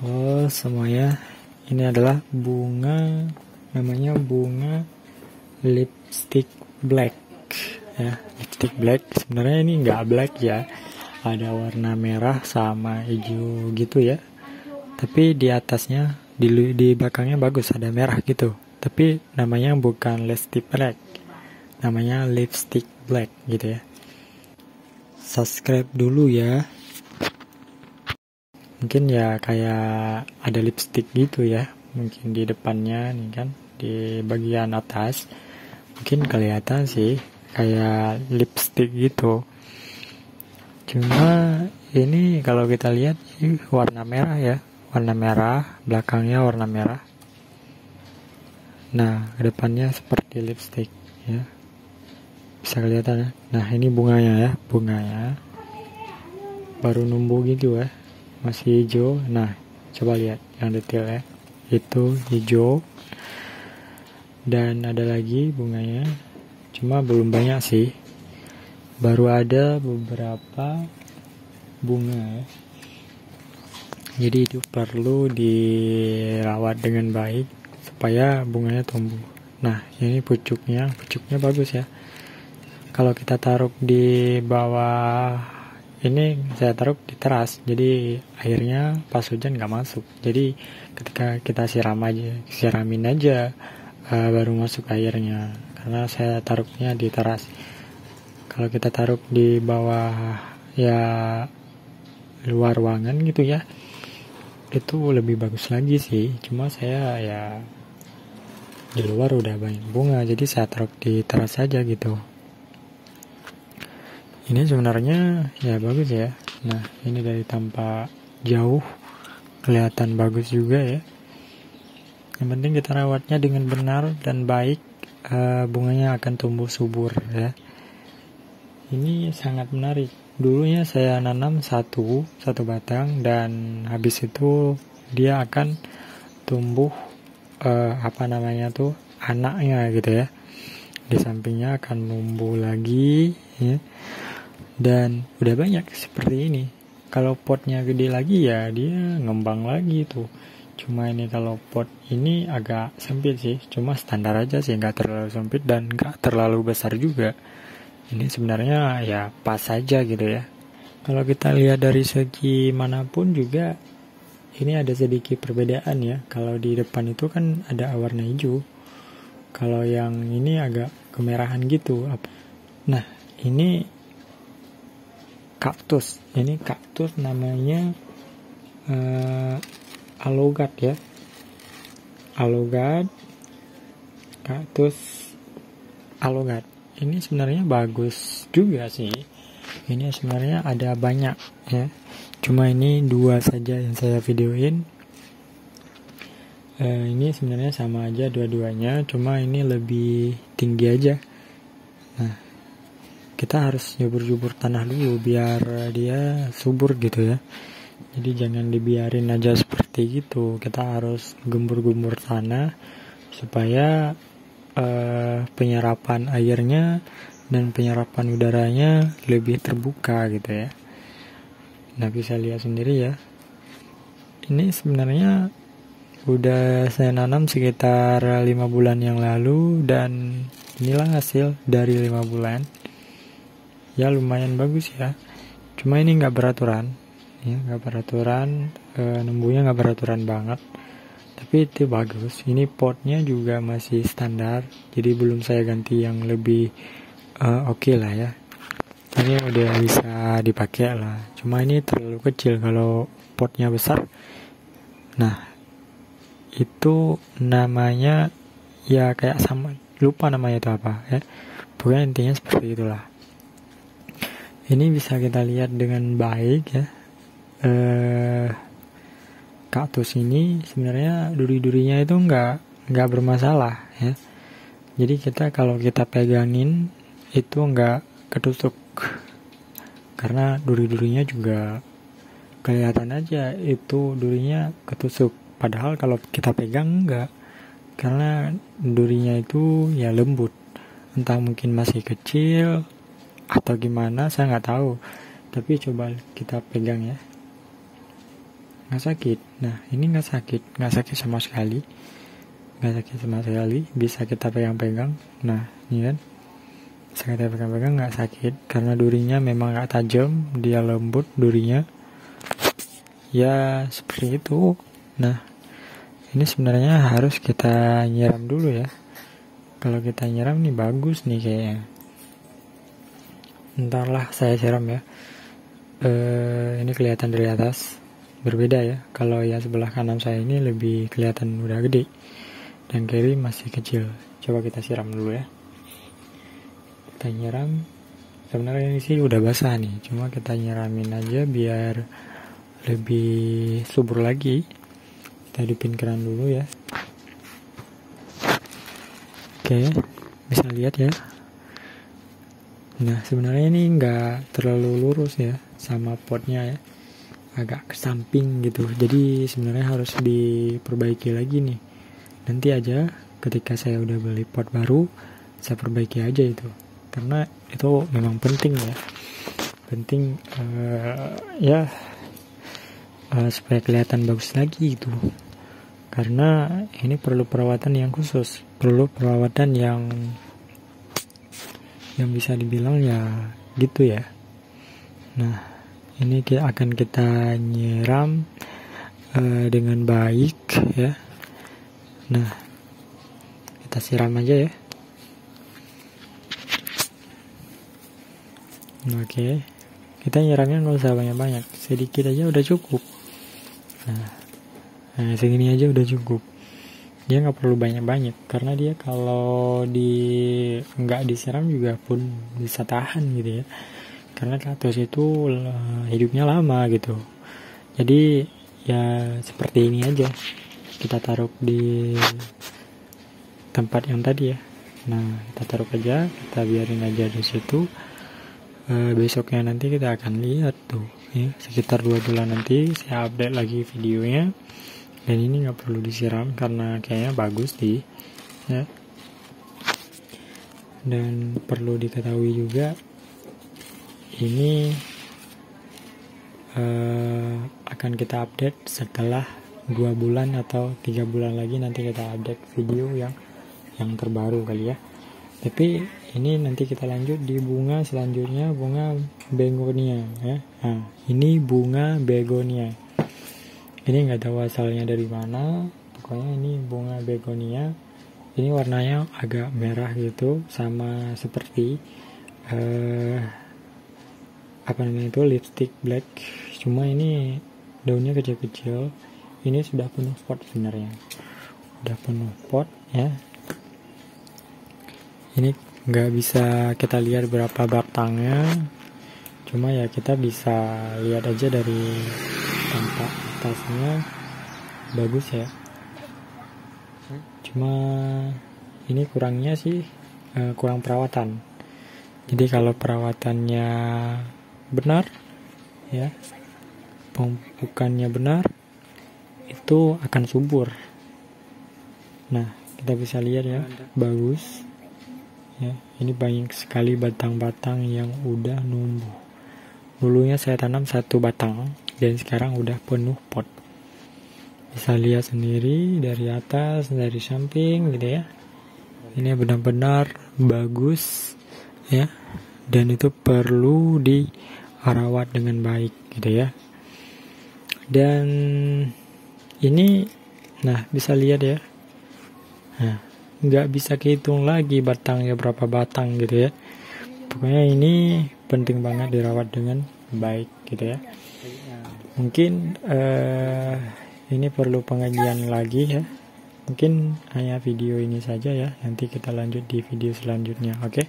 Halo semuanya, ini adalah bunga, namanya bunga lipstick black ya. Lipstick black sebenarnya ini nggak black ya, ada warna merah sama hijau gitu ya, tapi di atasnya di belakangnya bagus ada merah gitu, tapi namanya bukan lipstick black, namanya lipstick black gitu ya. Subscribe dulu ya. Mungkin ya kayak ada lipstick gitu ya, mungkin di depannya nih kan, di bagian atas mungkin kelihatan sih kayak lipstick gitu. Cuma ini kalau kita lihat warna merah ya, warna merah, belakangnya warna merah. Nah, depannya seperti lipstick ya, bisa kelihatan ya. Nah, ini bunganya ya, bunganya baru numbuh gitu ya, masih hijau. Nah, coba lihat yang detail ya, itu hijau. Dan ada lagi bunganya, cuma belum banyak sih, baru ada beberapa bunga ya. Jadi itu perlu dirawat dengan baik supaya bunganya tumbuh. Nah, ini pucuknya bagus ya. Kalau kita taruh di bawah, ini saya taruh di teras, jadi airnya pas hujan nggak masuk. Jadi ketika kita siramin aja baru masuk airnya, karena saya taruhnya di teras. Kalau kita taruh di bawah ya luar ruangan gitu ya, itu lebih bagus lagi sih. Cuma saya ya di luar udah banyak bunga, jadi saya taruh di teras aja gitu. Ini sebenarnya ya bagus ya. Nah, ini dari tampak jauh kelihatan bagus juga ya. Yang penting kita rawatnya dengan benar dan baik, bunganya akan tumbuh subur ya. Ini sangat menarik. Dulunya saya nanam satu batang, dan habis itu dia akan tumbuh anaknya gitu ya. Di sampingnya akan numbuh lagi ya. Dan udah banyak seperti ini. Kalau potnya gede lagi ya dia ngembang lagi tuh. Cuma ini kalau pot ini agak sempit sih, cuma standar aja sih, nggak terlalu sempit dan nggak terlalu besar juga. Ini sebenarnya ya pas aja gitu ya. Kalau kita lihat dari segi manapun juga ini ada sedikit perbedaan ya. Kalau di depan itu kan ada warna hijau, kalau yang ini agak kemerahan gitu. Nah, ini kaktus. Ini kaktus namanya alogat ya. Alogat, kaktus alogat. Ini sebenarnya bagus juga sih. Ini sebenarnya ada banyak ya. Cuma ini 2 saja yang saya videoin. Ini sebenarnya sama aja dua-duanya, cuma ini lebih tinggi aja. Nah, kita harus jubur-jubur tanah dulu biar dia subur gitu ya. Jadi jangan dibiarin aja seperti gitu. Kita harus gembur-gembur tanah supaya penyerapan airnya dan penyerapan udaranya lebih terbuka gitu ya. Nah, bisa lihat sendiri ya. Ini sebenarnya udah saya nanam sekitar 5 bulan yang lalu, dan inilah hasil dari 5 bulan. Ya lumayan bagus ya. Cuma ini nggak beraturan ya, nggak beraturan, numbuhnya nggak beraturan banget, tapi itu bagus. Ini potnya juga masih standar, jadi belum saya ganti yang lebih oke lah ya. Ini udah bisa dipakai lah, cuma ini terlalu kecil. Kalau potnya besar, nah itu namanya ya kayak sama, lupa namanya itu apa ya, pokoknya intinya seperti itulah. Ini bisa kita lihat dengan baik ya. Kaktus ini sebenarnya duri-durinya itu nggak bermasalah ya. Jadi kalau kita pegangin itu nggak ketusuk, karena duri-durinya juga kelihatan aja itu durinya ketusuk. Padahal kalau kita pegang enggak, karena durinya itu ya lembut. Entah mungkin masih kecil atau gimana, saya nggak tahu. Tapi coba kita pegang ya. nggak sakit. Nah ini nggak sakit sama sekali, bisa kita pegang-pegang. Nah ini kan bisa kita pegang-pegang, nggak sakit karena durinya memang nggak tajam, dia lembut durinya ya, seperti itu. Nah ini sebenarnya harus kita nyiram dulu ya. Kalau kita nyiram nih bagus nih kayaknya. Entarlah saya siram ya. Ini kelihatan dari atas berbeda ya. Kalau yang sebelah kanan saya ini lebih kelihatan udah gede, dan kiri masih kecil. Coba kita siram dulu ya. Kita nyiram. Sebenarnya ini sih udah basah nih, cuma kita nyiramin aja biar lebih subur lagi. Kita hidupin keran dulu ya. Oke, bisa lihat ya. Nah sebenarnya ini nggak terlalu lurus ya sama potnya ya, agak ke samping gitu. Jadi sebenarnya harus diperbaiki lagi nih. Nanti aja ketika saya udah beli pot baru, saya perbaiki aja itu. Karena itu memang penting ya. Penting supaya kelihatan bagus lagi gitu. Karena ini perlu perawatan yang khusus, perlu perawatan yang bisa dibilang ya gitu ya. Nah ini akan kita nyiram dengan baik ya. Nah kita siram aja ya. Oke, kita nyiramnya nggak usah banyak-banyak, sedikit aja udah cukup. Nah segini aja udah cukup. Dia nggak perlu banyak-banyak karena dia kalau nggak disiram juga pun bisa tahan gitu ya. Karena kaktus itu hidupnya lama gitu. Jadi ya seperti ini aja, kita taruh di tempat yang tadi ya. Nah kita taruh aja, kita biarin aja di situ. Besoknya nanti kita akan lihat tuh ya, sekitar 2 bulan nanti saya update lagi videonya. Dan ini nggak perlu disiram karena kayaknya bagus ya. Dan perlu diketahui juga ini akan kita update setelah 2 bulan atau 3 bulan lagi, nanti kita update video yang terbaru kali ya. Tapi ini nanti kita lanjut di bunga selanjutnya, bunga begonia ya. Nah ini bunga begonia. Ini nggak tahu asalnya dari mana, pokoknya ini bunga begonia. Ini warnanya agak merah gitu, sama seperti lipstick black. Cuma ini daunnya kecil-kecil. Ini sudah penuh pot sebenarnya, udah penuh pot ya. Ini nggak bisa kita lihat berapa batangnya, cuma ya kita bisa lihat aja dari tampak atasnya bagus ya. Cuma ini kurangnya sih kurang perawatan. Jadi kalau perawatannya benar ya, pemupukannya benar, itu akan subur. Nah kita bisa lihat ya, bagus ya. Ini banyak sekali batang-batang yang udah numbuh. Dulunya saya tanam 1 batang dan sekarang udah penuh pot. Bisa lihat sendiri dari atas, dari samping gitu ya. Ini benar-benar bagus ya. Dan itu perlu dirawat dengan baik gitu ya. Dan ini nah bisa lihat ya. Nah, nggak bisa kehitung lagi batangnya berapa batang gitu ya. Pokoknya ini penting banget dirawat dengan baik gitu ya. Mungkin ini perlu pengajian lagi ya. Mungkin hanya video ini saja ya. Nanti kita lanjut di video selanjutnya. Oke?